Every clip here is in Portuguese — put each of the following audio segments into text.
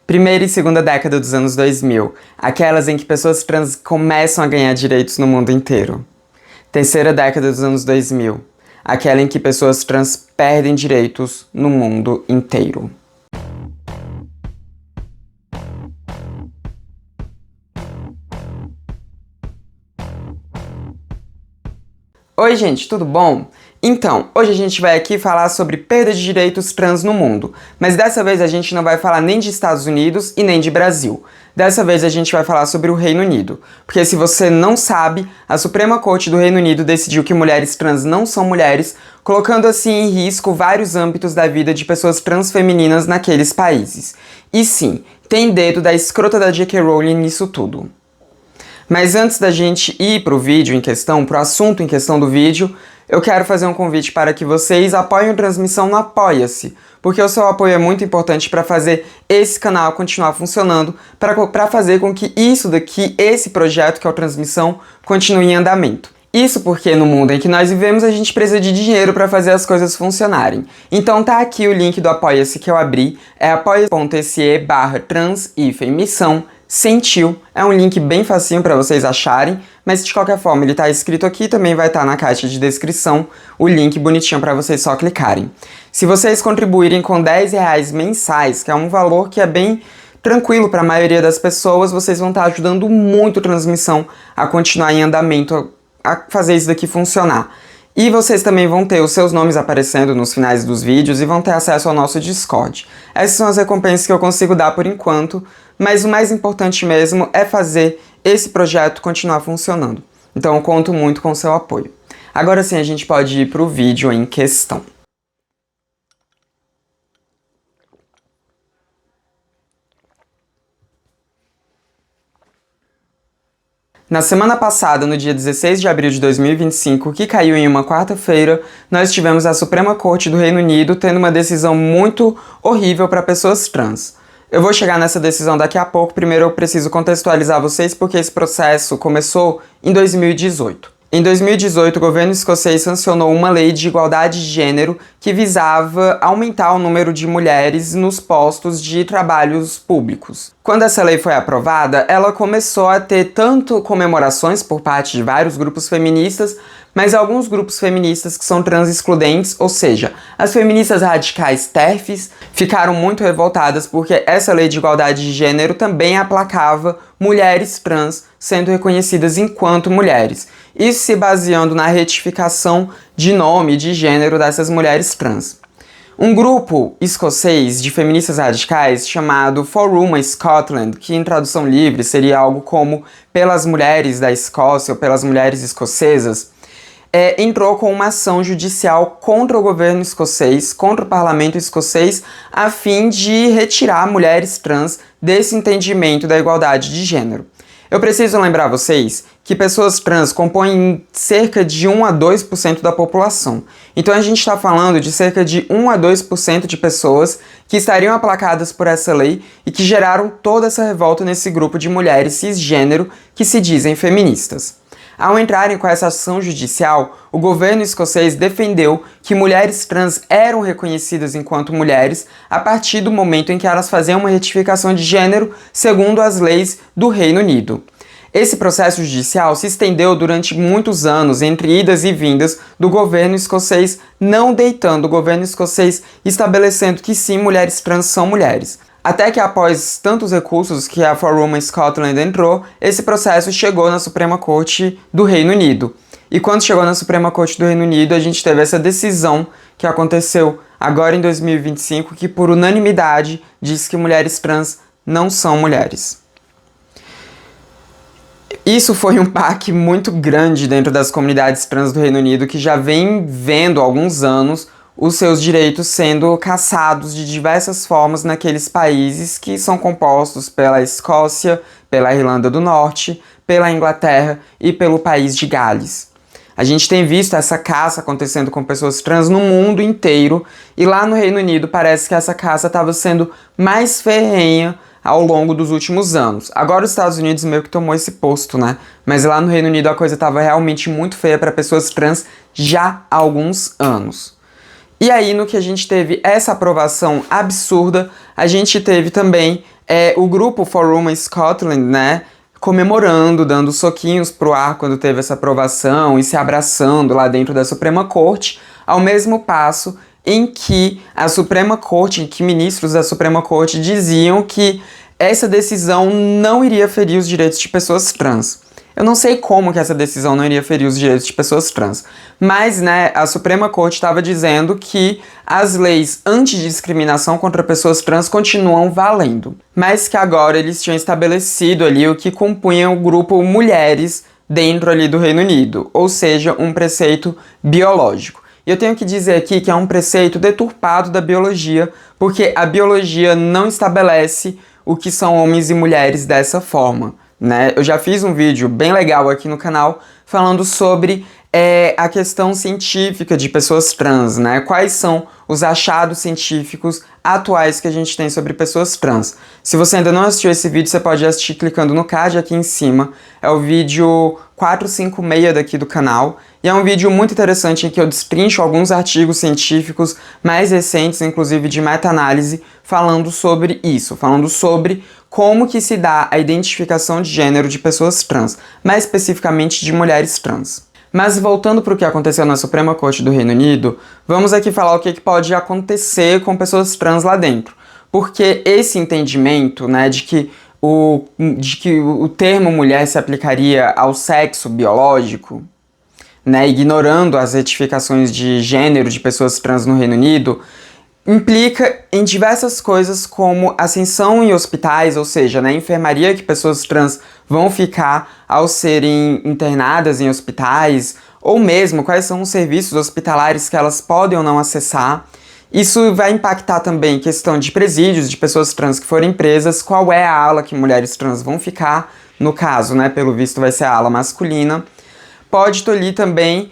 Primeira e segunda década dos anos 2000, aquelas em que pessoas trans começam a ganhar direitos no mundo inteiro. Terceira década dos anos 2000, aquela em que pessoas trans perdem direitos no mundo inteiro. Oi gente, tudo bom? Então, hoje a gente vai aqui falar sobre perda de direitos trans no mundo, mas dessa vez a gente não vai falar nem de Estados Unidos e nem de Brasil. Dessa vez a gente vai falar sobre o Reino Unido, porque se você não sabe, a Suprema Corte do Reino Unido decidiu que mulheres trans não são mulheres, colocando assim em risco vários âmbitos da vida de pessoas trans femininas naqueles países. E sim, tem dedo da escrota da J.K. Rowling nisso tudo. Mas antes da gente ir pro vídeo em questão, pro assunto em questão do vídeo, eu quero fazer um convite para que vocês apoiem a transmissão no Apoia-se, porque o seu apoio é muito importante para fazer esse canal continuar funcionando, para fazer com que esse projeto que é o Transmissão, continue em andamento. Isso porque no mundo em que nós vivemos a gente precisa de dinheiro para fazer as coisas funcionarem. Então tá aqui o link do Apoia-se que eu abri, é apoia.se/trans-missão. Sentiu, é um link bem facinho para vocês acharem, mas de qualquer forma ele tá escrito aqui, também vai estar na caixa de descrição o link bonitinho para vocês só clicarem. Se vocês contribuírem com R$10 mensais, que é um valor que é bem tranquilo para a maioria das pessoas, vocês vão estar ajudando muito a transmissão a continuar em andamento, a fazer isso daqui funcionar. E vocês também vão ter os seus nomes aparecendo nos finais dos vídeos e vão ter acesso ao nosso Discord. Essas são as recompensas que eu consigo dar por enquanto, mas o mais importante mesmo é fazer esse projeto continuar funcionando. Então eu conto muito com o seu apoio. Agora sim a gente pode ir para o vídeo em questão. Na semana passada, no dia 16 de abril de 2025, que caiu em uma quarta-feira, nós tivemos a Suprema Corte do Reino Unido tendo uma decisão muito horrível para pessoas trans. Eu vou chegar nessa decisão daqui a pouco, primeiro eu preciso contextualizar vocês porque esse processo começou em 2018. Em 2018, o governo escocês sancionou uma lei de igualdade de gênero que visava aumentar o número de mulheres nos postos de trabalhos públicos. Quando essa lei foi aprovada, ela começou a ter tanto comemorações por parte de vários grupos feministas, mas alguns grupos feministas que são trans excludentes, ou seja, as feministas radicais TERFs, ficaram muito revoltadas porque essa lei de igualdade de gênero também aplacava mulheres trans sendo reconhecidas enquanto mulheres. Isso se baseando na retificação de nome e de gênero dessas mulheres trans. Um grupo escocês de feministas radicais chamado For Women Scotland, que em tradução livre seria algo como Pelas Mulheres da Escócia ou Pelas Mulheres Escocesas, entrou com uma ação judicial contra o governo escocês, contra o parlamento escocês, a fim de retirar mulheres trans desse entendimento da igualdade de gênero. Eu preciso lembrar vocês que pessoas trans compõem cerca de 1 a 2% da população. Então a gente está falando de cerca de 1 a 2% de pessoas que estariam aplacadas por essa lei e que geraram toda essa revolta nesse grupo de mulheres cisgênero que se dizem feministas. Ao entrarem com essa ação judicial, o governo escocês defendeu que mulheres trans eram reconhecidas enquanto mulheres a partir do momento em que elas faziam uma retificação de gênero segundo as leis do Reino Unido. Esse processo judicial se estendeu durante muitos anos entre idas e vindas do governo escocês, não deitando o governo escocês estabelecendo que sim, mulheres trans são mulheres. Até que após tantos recursos que a For Women Scotland entrou, esse processo chegou na Suprema Corte do Reino Unido. E quando chegou na Suprema Corte do Reino Unido, a gente teve essa decisão que aconteceu agora em 2025, que por unanimidade diz que mulheres trans não são mulheres. Isso foi um baque muito grande dentro das comunidades trans do Reino Unido, que já vem vendo há alguns anos os seus direitos sendo cassados de diversas formas naqueles países que são compostos pela Escócia, pela Irlanda do Norte, pela Inglaterra e pelo país de Gales. A gente tem visto essa caça acontecendo com pessoas trans no mundo inteiro e lá no Reino Unido parece que essa caça estava sendo mais ferrenha ao longo dos últimos anos. Agora os Estados Unidos meio que tomou esse posto, né? Mas lá no Reino Unido a coisa estava realmente muito feia para pessoas trans já há alguns anos. E aí, no que a gente teve essa aprovação absurda, a gente teve também o grupo For Women Scotland, né, comemorando, dando soquinhos pro ar quando teve essa aprovação e se abraçando lá dentro da Suprema Corte, ao mesmo passo em que a Suprema Corte, em que ministros da Suprema Corte diziam que essa decisão não iria ferir os direitos de pessoas trans. Eu não sei como que essa decisão não iria ferir os direitos de pessoas trans, mas, né, a Suprema Corte estava dizendo que as leis antidiscriminação contra pessoas trans continuam valendo, mas que agora eles tinham estabelecido ali o que compunha o grupo mulheres dentro ali do Reino Unido, ou seja, um preceito biológico. E eu tenho que dizer aqui que é um preceito deturpado da biologia, porque a biologia não estabelece o que são homens e mulheres dessa forma, né? Eu já fiz um vídeo bem legal aqui no canal falando sobre a questão científica de pessoas trans, né? Quais são os achados científicos atuais que a gente tem sobre pessoas trans. Se você ainda não assistiu esse vídeo, você pode assistir clicando no card aqui em cima. É o vídeo 456 daqui do canal. E é um vídeo muito interessante em que eu destrincho alguns artigos científicos mais recentes, inclusive de meta-análise, falando sobre isso, falando sobre como que se dá a identificação de gênero de pessoas trans, mais especificamente de mulheres trans. Mas voltando para o que aconteceu na Suprema Corte do Reino Unido, vamos aqui falar o que pode acontecer com pessoas trans lá dentro. Porque esse entendimento, né, de que o termo mulher se aplicaria ao sexo biológico, né, ignorando as retificações de gênero de pessoas trans no Reino Unido, implica em diversas coisas como ascensão em hospitais, ou seja, na enfermaria que pessoas trans vão ficar ao serem internadas em hospitais, ou mesmo quais são os serviços hospitalares que elas podem ou não acessar. Isso vai impactar também em questão de presídios de pessoas trans que forem presas, qual é a ala que mulheres trans vão ficar, no caso, né, pelo visto vai ser a ala masculina. Pode tolir também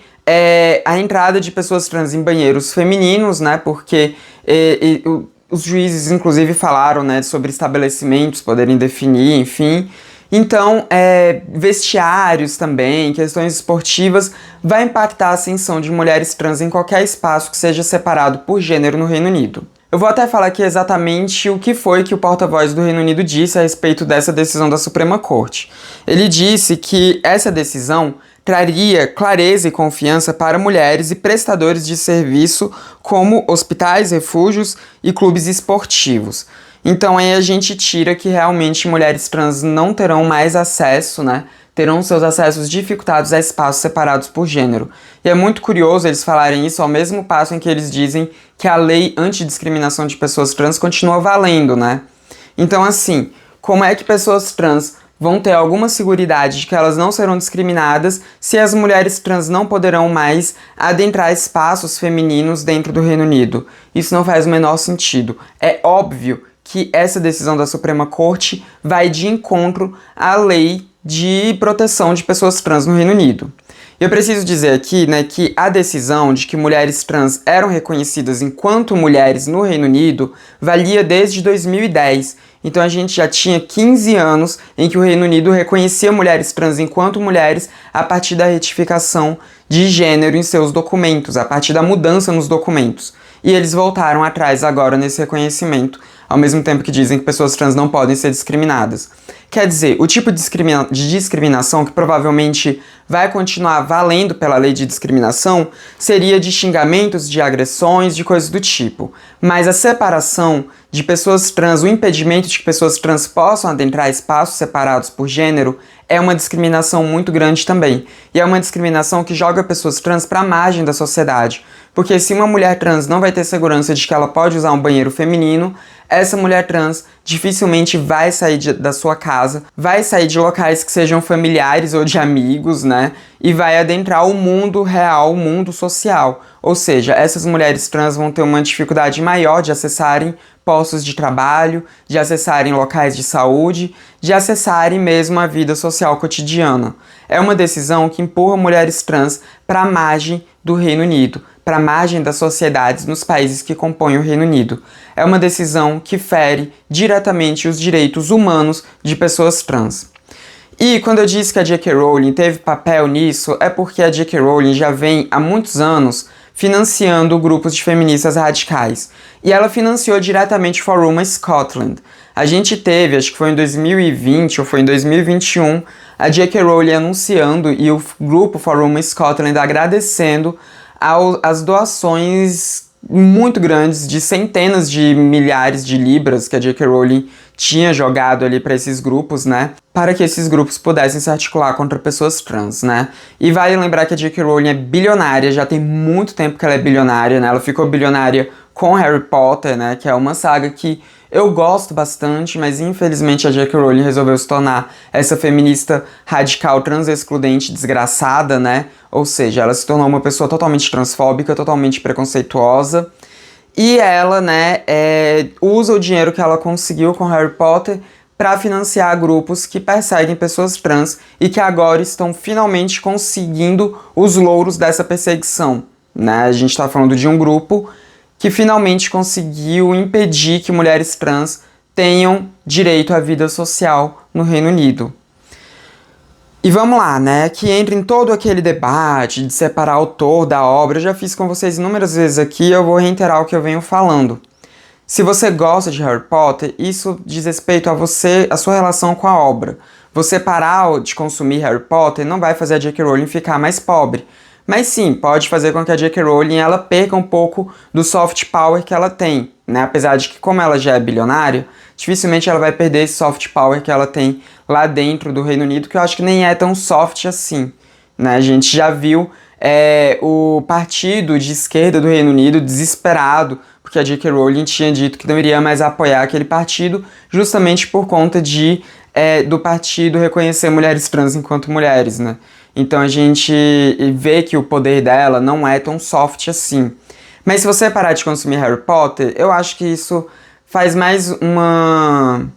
a entrada de pessoas trans em banheiros femininos, né, porque os juízes inclusive falaram, né, sobre estabelecimentos poderem definir, enfim. Então, vestiários também, questões esportivas, vai impactar a ascensão de mulheres trans em qualquer espaço que seja separado por gênero no Reino Unido. Eu vou até falar aqui exatamente o que foi que o porta-voz do Reino Unido disse a respeito dessa decisão da Suprema Corte. Ele disse que essa decisão traria clareza e confiança para mulheres e prestadores de serviço como hospitais, refúgios e clubes esportivos. Então aí a gente tira que realmente mulheres trans não terão mais acesso, né? Terão seus acessos dificultados a espaços separados por gênero. E é muito curioso eles falarem isso ao mesmo passo em que eles dizem que a lei antidiscriminação de pessoas trans continua valendo, né? Então assim, como é que pessoas trans vão ter alguma seguridade de que elas não serão discriminadas se as mulheres trans não poderão mais adentrar espaços femininos dentro do Reino Unido? Isso não faz o menor sentido. É óbvio que essa decisão da Suprema Corte vai de encontro à lei de proteção de pessoas trans no Reino Unido. Eu preciso dizer aqui, né, que a decisão de que mulheres trans eram reconhecidas enquanto mulheres no Reino Unido valia desde 2010. Então a gente já tinha 15 anos em que o Reino Unido reconhecia mulheres trans enquanto mulheres a partir da retificação de gênero em seus documentos, a partir da mudança nos documentos. E eles voltaram atrás agora nesse reconhecimento, ao mesmo tempo que dizem que pessoas trans não podem ser discriminadas. Quer dizer, o tipo de discriminação que provavelmente vai continuar valendo pela lei de discriminação seria de xingamentos, de agressões, de coisas do tipo. Mas a separação de pessoas trans, o impedimento de que pessoas trans possam adentrar espaços separados por gênero é uma discriminação muito grande também. E é uma discriminação que joga pessoas trans para a margem da sociedade. Porque se uma mulher trans não vai ter segurança de que ela pode usar um banheiro feminino, essa mulher trans dificilmente vai sair da sua casa, vai sair de locais que sejam familiares ou de amigos, né? E vai adentrar o mundo real, o mundo social. Ou seja, essas mulheres trans vão ter uma dificuldade maior de acessarem postos de trabalho, de acessarem locais de saúde, de acessarem mesmo a vida social cotidiana. É uma decisão que empurra mulheres trans para a margem do Reino Unido, para a margem das sociedades nos países que compõem o Reino Unido. É uma decisão que fere diretamente os direitos humanos de pessoas trans. E quando eu disse que a J.K. Rowling teve papel nisso, é porque a J.K. Rowling já vem há muitos anos financiando grupos de feministas radicais. E ela financiou diretamente For Women Scotland. A gente teve, acho que foi em 2020 ou foi em 2021, a J.K. Rowling anunciando e o grupo For Women Scotland agradecendo as doações muito grandes de centenas de milhares de libras que a J.K. Rowling tinha jogado ali para esses grupos, né? Para que esses grupos pudessem se articular contra pessoas trans, né? E vale lembrar que a J.K. Rowling é bilionária, já tem muito tempo que ela é bilionária, né? Ela ficou bilionária com Harry Potter, né? Que é uma saga que eu gosto bastante, mas infelizmente a J.K. Rowling resolveu se tornar essa feminista radical, trans-excludente, desgraçada, né? Ou seja, ela se tornou uma pessoa totalmente transfóbica, totalmente preconceituosa. E ela, né, usa o dinheiro que ela conseguiu com Harry Potter para financiar grupos que perseguem pessoas trans e que agora estão finalmente conseguindo os louros dessa perseguição, né? A gente está falando de um grupo que finalmente conseguiu impedir que mulheres trans tenham direito à vida social no Reino Unido. E vamos lá, né, que entra em todo aquele debate de separar autor da obra. Eu já fiz com vocês inúmeras vezes aqui, eu vou reiterar o que eu venho falando. Se você gosta de Harry Potter, isso diz respeito a você, a sua relação com a obra. Você parar de consumir Harry Potter não vai fazer a J.K. Rowling ficar mais pobre. Mas sim, pode fazer com que a J.K. Rowling ela perca um pouco do soft power que ela tem, né? Apesar de que, como ela já é bilionária, dificilmente ela vai perder esse soft power que ela tem lá dentro do Reino Unido, que eu acho que nem é tão soft assim, né? A gente já viu o partido de esquerda do Reino Unido desesperado, porque a J.K. Rowling tinha dito que não iria mais apoiar aquele partido, justamente por conta do partido reconhecer mulheres trans enquanto mulheres, né? Então a gente vê que o poder dela não é tão soft assim. Mas se você parar de consumir Harry Potter, eu acho que isso faz mais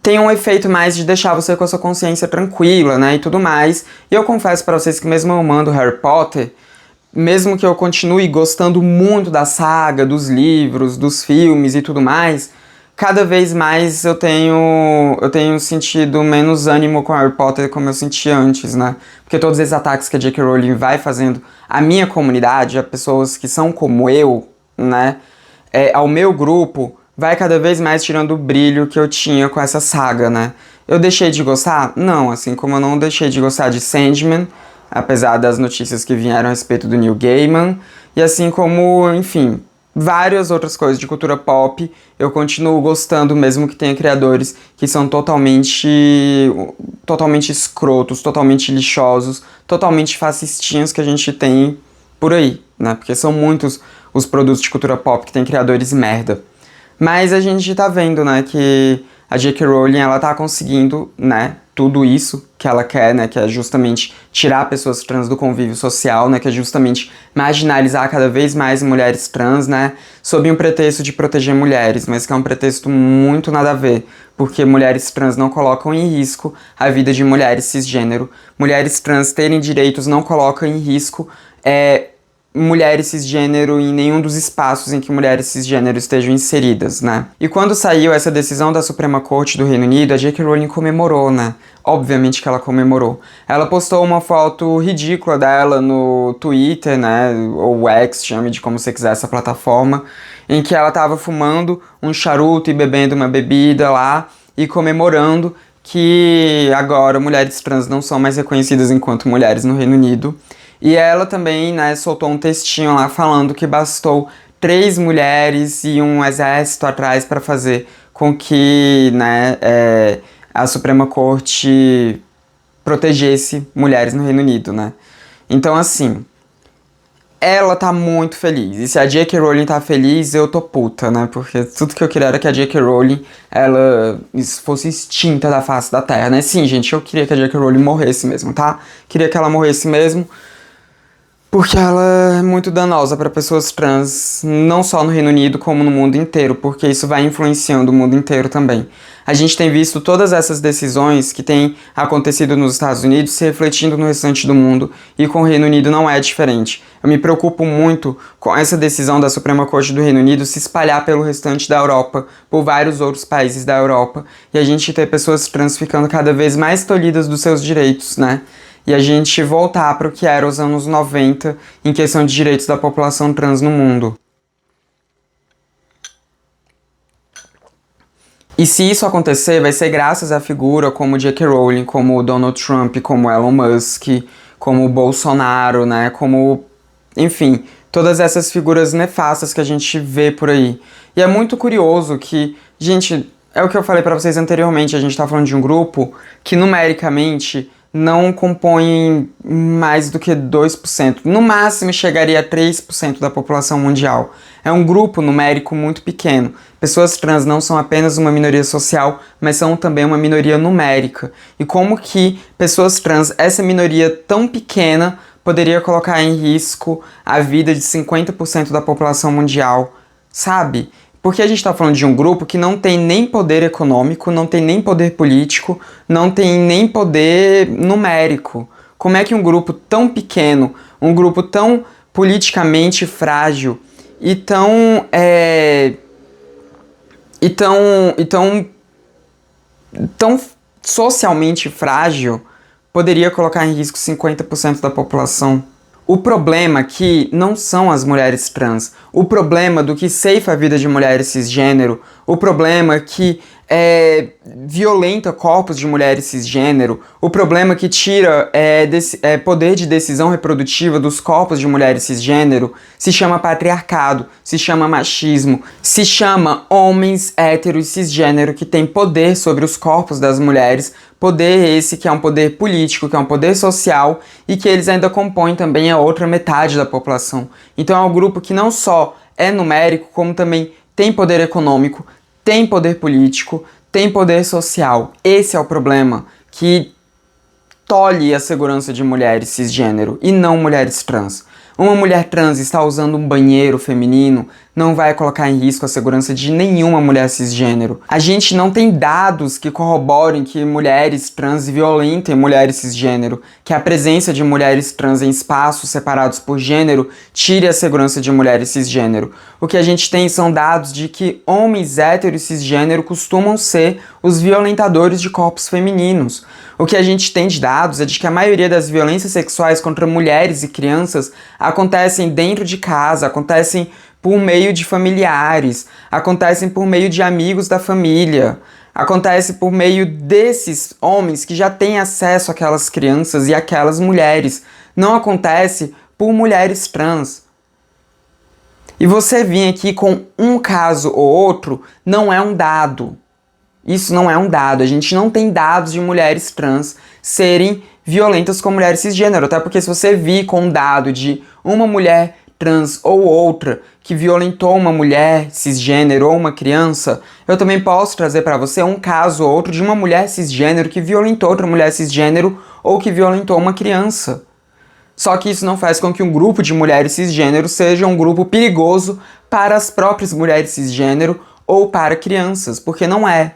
tem um efeito mais de deixar você com a sua consciência tranquila, né, e tudo mais. E eu confesso pra vocês que mesmo eu amando Harry Potter, mesmo que eu continue gostando muito da saga, dos livros, dos filmes e tudo mais, cada vez mais eu tenho sentido menos ânimo com Harry Potter como eu sentia antes, né? Porque todos esses ataques que a J.K. Rowling vai fazendo à minha comunidade, a pessoas que são como eu, né? Ao meu grupo, vai cada vez mais tirando o brilho que eu tinha com essa saga, né? Eu deixei de gostar? Não, assim como eu não deixei de gostar de Sandman, apesar das notícias que vieram a respeito do Neil Gaiman, e assim como, enfim, várias outras coisas de cultura pop, eu continuo gostando, mesmo que tenha criadores que são totalmente escrotos, totalmente lixosos, totalmente fascistinhos que a gente tem por aí, né? Porque são muitos os produtos de cultura pop que tem criadores merda. Mas a gente tá vendo, né, que a J.K. Rowling, ela tá conseguindo, né, tudo isso que ela quer, né, que é justamente tirar pessoas trans do convívio social, né, que é justamente marginalizar cada vez mais mulheres trans, né, sob um pretexto de proteger mulheres, mas que é um pretexto muito nada a ver, porque mulheres trans não colocam em risco a vida de mulheres cisgênero. Mulheres trans terem direitos não colocam em risco mulheres cisgênero em nenhum dos espaços em que mulheres cisgênero estejam inseridas, né? E quando saiu essa decisão da Suprema Corte do Reino Unido, a J.K. Rowling comemorou, né? Obviamente que ela comemorou. Ela postou uma foto ridícula dela no Twitter, né? Ou X, chame de como você quiser essa plataforma, em que ela tava fumando um charuto e bebendo uma bebida lá e comemorando que agora mulheres trans não são mais reconhecidas enquanto mulheres no Reino Unido. E ela também, né, soltou um textinho lá falando que bastou 3 mulheres e um exército atrás para fazer com que, né, a Suprema Corte protegesse mulheres no Reino Unido, né? Então, assim, ela tá muito feliz. E se a J.K. Rowling tá feliz, eu tô puta, né? Porque tudo que eu queria era que a J.K. Rowling, ela fosse extinta da face da Terra, né? Sim, gente, eu queria que a J.K. Rowling morresse mesmo, tá? Queria que ela morresse mesmo. Porque ela é muito danosa para pessoas trans, não só no Reino Unido, como no mundo inteiro, porque isso vai influenciando o mundo inteiro também. A gente tem visto todas essas decisões que têm acontecido nos Estados Unidos se refletindo no restante do mundo, e com o Reino Unido não é diferente. Eu me preocupo muito com essa decisão da Suprema Corte do Reino Unido se espalhar pelo restante da Europa, por vários outros países da Europa, e a gente ter pessoas trans ficando cada vez mais tolhidas dos seus direitos, né? E a gente voltar para o que era os anos 90 em questão de direitos da população trans no mundo. E se isso acontecer, vai ser graças a figura como J.K. Rowling, como o Donald Trump, como Elon Musk, como o Bolsonaro, né? Como, enfim, todas essas figuras nefastas que a gente vê por aí. E é muito curioso que, gente, é o que eu falei pra vocês anteriormente, a gente tá falando de um grupo que numericamente não compõe mais do que 2%. No máximo chegaria a 3% da população mundial. É um grupo numérico muito pequeno. Pessoas trans não são apenas uma minoria social, mas são também uma minoria numérica. E como que pessoas trans, essa minoria tão pequena, poderia colocar em risco a vida de 50% da população mundial, sabe? Porque a gente está falando de um grupo que não tem nem poder econômico, não tem nem poder político, não tem nem poder numérico. Como é que um grupo tão pequeno, um grupo tão politicamente frágil e tão tão socialmente frágil poderia colocar em risco 50% da população? O problema aqui não são as mulheres trans. O problema do que ceifa a vida de mulheres cisgênero, o problema que violenta corpos de mulheres cisgênero, o problema que tira poder de decisão reprodutiva dos corpos de mulheres cisgênero, se chama patriarcado, se chama machismo, se chama homens héteros cisgênero que têm poder sobre os corpos das mulheres, poder esse que é um poder político, que é um poder social e que eles ainda compõem também a outra metade da população. Então é um grupo que não só é numérico, como também tem poder econômico, tem poder político, tem poder social. Esse é o problema que tolhe a segurança de mulheres cisgênero e não mulheres trans. Uma mulher trans está usando um banheiro feminino não vai colocar em risco a segurança de nenhuma mulher cisgênero. A gente não tem dados que corroborem que mulheres trans violentem mulheres cisgênero, que a presença de mulheres trans em espaços separados por gênero tire a segurança de mulheres cisgênero. O que a gente tem são dados de que homens héteros cisgênero costumam ser os violentadores de corpos femininos. O que a gente tem de dados é de que a maioria das violências sexuais contra mulheres e crianças acontecem dentro de casa, acontecem por meio de familiares, acontecem por meio de amigos da família, acontece por meio desses homens que já têm acesso àquelas crianças e àquelas mulheres. Não acontece por mulheres trans. E você vir aqui com um caso ou outro não é um dado. Isso não é um dado. A gente não tem dados de mulheres trans serem violentas com mulheres cisgênero. Até porque se você vir com um dado de uma mulher trans ou outra que violentou uma mulher cisgênero ou uma criança, eu também posso trazer para você um caso ou outro de uma mulher cisgênero que violentou outra mulher cisgênero ou que violentou uma criança. Só que isso não faz com que um grupo de mulheres cisgênero seja um grupo perigoso para as próprias mulheres cisgênero ou para crianças, porque não é.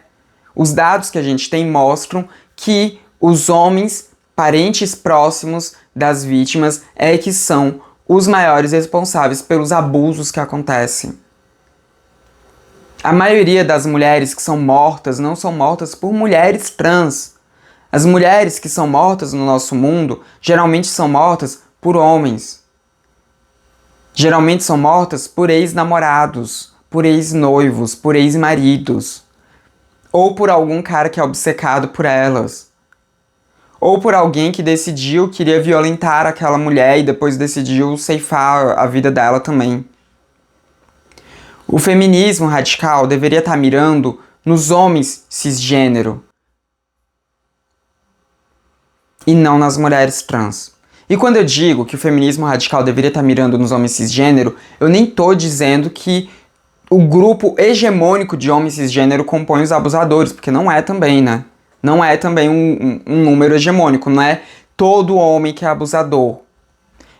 Os dados que a gente tem mostram que os homens, parentes próximos das vítimas, é que são os maiores responsáveis pelos abusos que acontecem. A maioria das mulheres que são mortas não são mortas por mulheres trans. As mulheres que são mortas no nosso mundo geralmente são mortas por homens. Geralmente são mortas por ex-namorados, por ex-noivos, por ex-maridos. Ou por algum cara que é obcecado por elas. Ou por alguém que decidiu que iria violentar aquela mulher e depois decidiu ceifar a vida dela também. O feminismo radical deveria estar mirando nos homens cisgênero e não nas mulheres trans. E quando eu digo que o feminismo radical deveria estar mirando nos homens cisgênero, eu nem tô dizendo que o grupo hegemônico de homens cisgênero compõe os abusadores, porque não é também, né? Não é também um número hegemônico, não é todo homem que é abusador.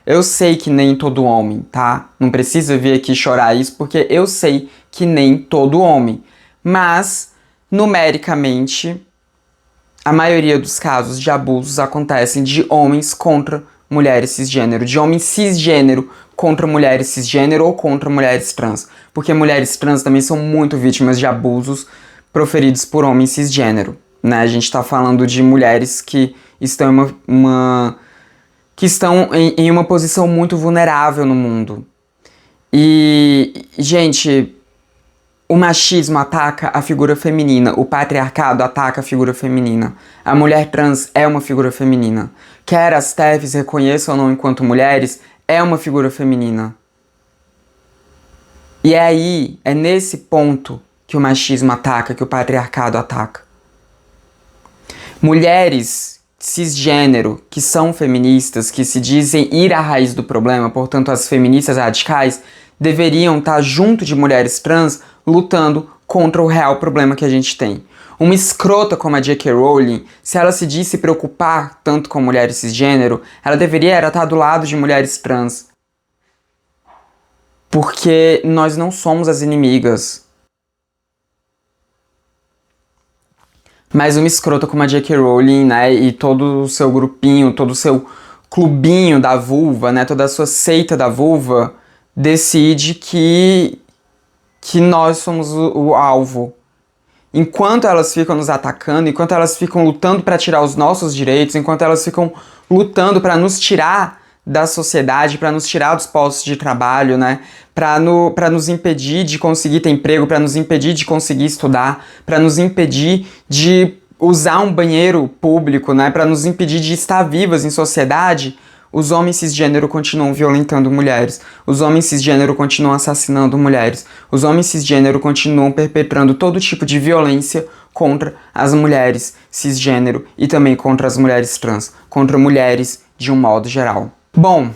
Eu sei que nem todo homem, tá? Não precisa vir aqui chorar isso, porque eu sei que nem todo homem. Mas, numericamente, a maioria dos casos de abusos acontecem de homens contra mulheres cisgênero, de homens cisgênero contra mulheres cisgênero ou contra mulheres trans. Porque mulheres trans também são muito vítimas de abusos proferidos por homens cisgênero. Né? A gente está falando de mulheres que estão em uma posição muito vulnerável no mundo. E, gente, O machismo ataca a figura feminina, o patriarcado ataca a figura feminina. A mulher trans é uma figura feminina. Quer as TERFs reconheçam ou não enquanto mulheres, é uma figura feminina. E é nesse ponto que o machismo ataca, que o patriarcado ataca. Mulheres cisgênero, que são feministas, que se dizem ir à raiz do problema, portanto as feministas radicais, deveriam estar junto de mulheres trans lutando contra o real problema que a gente tem. Uma escrota como a J.K. Rowling, se ela se diz se preocupar tanto com mulheres cisgênero, ela deveria estar do lado de mulheres trans. Porque nós não somos as inimigas. Mas uma escrota como a J.K. Rowling, né, e todo o seu grupinho, todo o seu clubinho da vulva, né, toda a sua seita da vulva, decide que nós somos o alvo. Enquanto elas ficam nos atacando, enquanto elas ficam lutando para tirar os nossos direitos, enquanto elas ficam lutando para nos tirar da sociedade, para nos tirar dos postos de trabalho, né? Para nos impedir de conseguir ter emprego, para nos impedir de conseguir estudar, para nos impedir de usar um banheiro público, né? Para nos impedir de estar vivas em sociedade, os homens cisgênero continuam violentando mulheres. Os homens cisgênero continuam assassinando mulheres. Os homens cisgênero continuam perpetrando todo tipo de violência contra as mulheres cisgênero e também contra as mulheres trans, contra mulheres de um modo geral. Bom,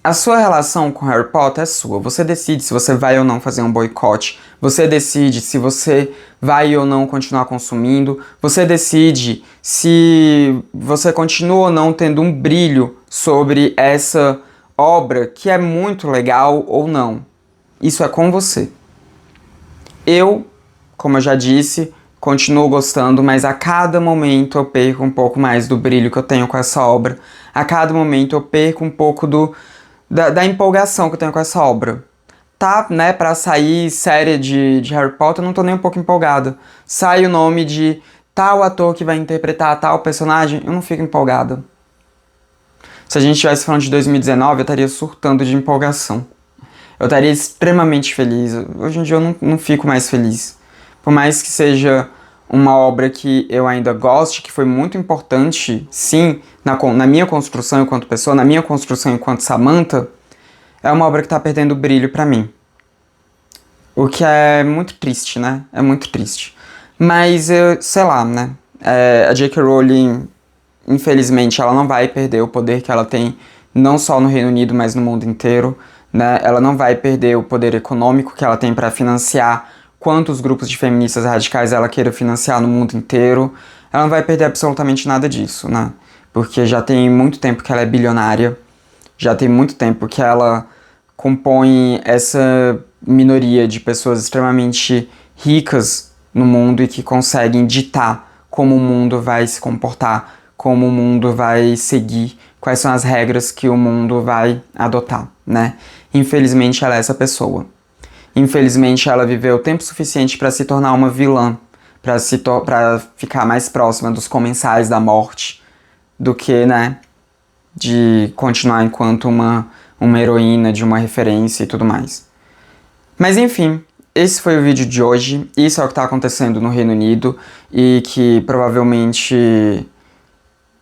a sua relação com Harry Potter é sua. Você decide se você vai ou não fazer um boicote. Você decide se você vai ou não continuar consumindo. Você decide se você continua ou não tendo um brilho sobre essa obra que é muito legal ou não. Isso é com você. Eu, como eu já disse, continuo gostando, mas a cada momento eu perco um pouco mais do brilho que eu tenho com essa obra. A cada momento eu perco um pouco da empolgação que eu tenho com essa obra. Tá, né, pra sair série de Harry Potter, eu não tô nem um pouco empolgada. Sai o nome de tal ator que vai interpretar tal personagem, eu não fico empolgada. Se a gente estivesse falando de 2019, eu estaria surtando de empolgação. Eu estaria extremamente feliz. Hoje em dia eu não fico mais feliz. Por mais que seja uma obra que eu ainda goste, que foi muito importante, sim, na minha construção enquanto pessoa, na minha construção enquanto Samantha, é uma obra que tá perdendo brilho pra mim. O que é muito triste, né? É muito triste. Mas, sei lá, né? A J.K. Rowling, infelizmente, ela não vai perder o poder que ela tem, não só no Reino Unido, mas no mundo inteiro, né? Ela não vai perder o poder econômico que ela tem para financiar quantos grupos de feministas radicais ela queira financiar no mundo inteiro. Ela não vai perder absolutamente nada disso, né? Porque já tem muito tempo que ela é bilionária, já tem muito tempo que ela compõe essa minoria de pessoas extremamente ricas no mundo e que conseguem ditar como o mundo vai se comportar, como o mundo vai seguir, quais são as regras que o mundo vai adotar, né? Infelizmente ela é essa pessoa. Infelizmente ela viveu tempo suficiente para se tornar uma vilã, para ficar mais próxima dos comensais da morte, do que, né, de continuar enquanto uma heroína, de uma referência e tudo mais. Mas enfim, esse foi o vídeo de hoje. Isso é o que está acontecendo no Reino Unido e que provavelmente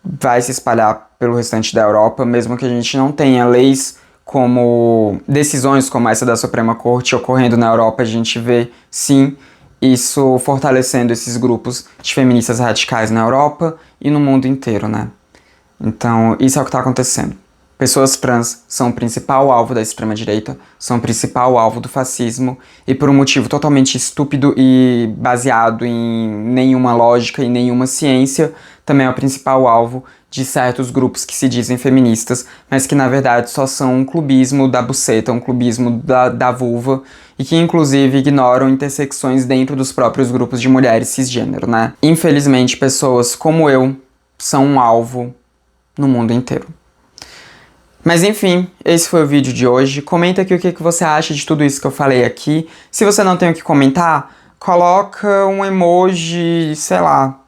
vai se espalhar pelo restante da Europa, mesmo que a gente não tenha leis como decisões como essa da Suprema Corte ocorrendo na Europa, a gente vê, sim, isso fortalecendo esses grupos de feministas radicais na Europa e no mundo inteiro, né? Então, isso é o que está acontecendo. Pessoas trans são o principal alvo da extrema-direita, são o principal alvo do fascismo, e por um motivo totalmente estúpido e baseado em nenhuma lógica e nenhuma ciência, também é o principal alvo de certos grupos que se dizem feministas, mas que na verdade só são um clubismo da buceta, um clubismo da vulva, e que inclusive ignoram intersecções dentro dos próprios grupos de mulheres cisgênero, né? Infelizmente, pessoas como eu são um alvo no mundo inteiro. Mas enfim, esse foi o vídeo de hoje. Comenta aqui o que você acha de tudo isso que eu falei aqui. Se você não tem o que comentar, coloca um emoji, sei lá.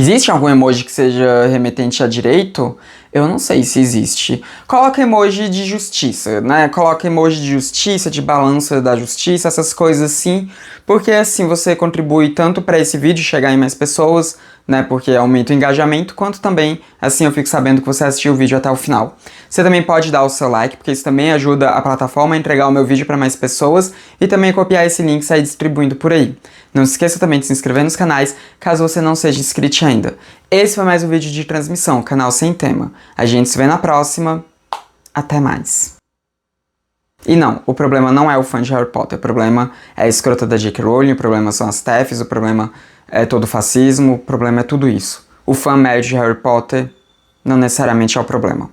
Existe algum emoji que seja remetente a direito? Eu não sei se existe. Coloca emoji de justiça, né? Coloca emoji de justiça, de balança da justiça, essas coisas assim, porque assim você contribui tanto para esse vídeo chegar em mais pessoas, né? Porque aumenta o engajamento, quanto também, assim eu fico sabendo que você assistiu o vídeo até o final. Você também pode dar o seu like, porque isso também ajuda a plataforma a entregar o meu vídeo para mais pessoas e também copiar esse link e sair distribuindo por aí. Não se esqueça também de se inscrever nos canais, caso você não seja inscrito ainda. Esse foi mais um vídeo de transmissão, canal sem tema. A gente se vê na próxima. Até mais. E não, o problema não é o fã de Harry Potter, o problema é a escrota da J.K. Rowling, o problema são as TERFs, o problema é todo o fascismo, o problema é tudo isso. O fã médio de Harry Potter não necessariamente é o problema.